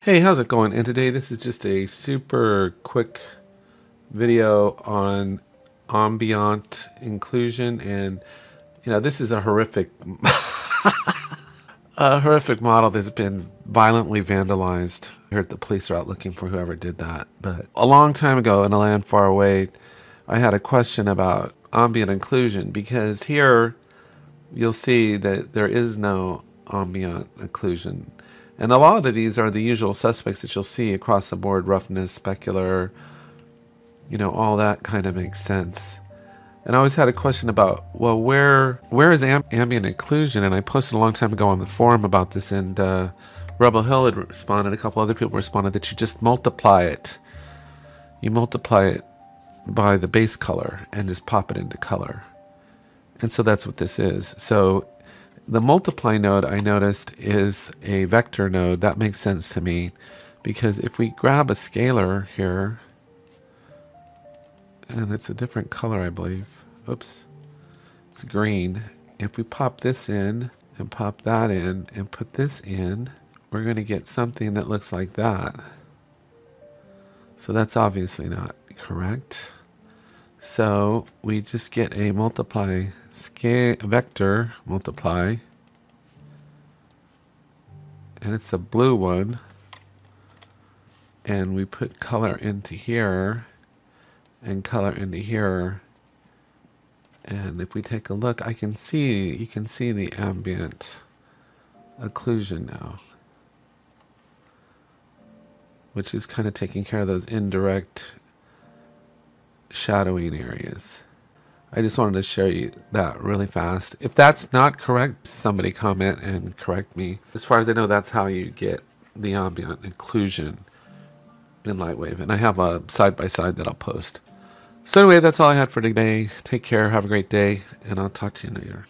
Hey, how's it going? And today this is just a super quick video on ambient inclusion, and this is a horrific a horrific model that's been violently vandalized. I heard the police are out looking for whoever did that. But a long time ago in a land far away, I had a question about ambient inclusion because here you'll see that there is no ambient occlusion. And a lot of these are the usual suspects that you'll see across the board: roughness, specular, all that kind of makes sense. And I always had a question about, well, where is ambient occlusion? And I posted a long time ago on the forum about this, and Rebel Hill had responded, a couple other people responded, that you just multiply it. You multiply it by the base color and just pop it into color. And so that's what this is. So the multiply node, I noticed, is a vector node. That makes sense to me, because if we grab a scalar here, and it's a different color, I believe. Oops, it's green. If we pop this in and pop that in and put this in, we're going to get something that looks like that. So that's obviously not correct. So we just get a multiply vector multiply, and it's a blue one, and we put color into here and color into here, and if we take a look, you can see the ambient occlusion now, which is kind of taking care of those indirect shadowing areas. I just wanted to show you that really fast. If that's not correct, somebody comment and correct me. As far as I know, that's how you get the ambient occlusion in LightWave. And I have a side-by-side that I'll post. So anyway, that's all I had for today. Take care, have a great day, and I'll talk to you later.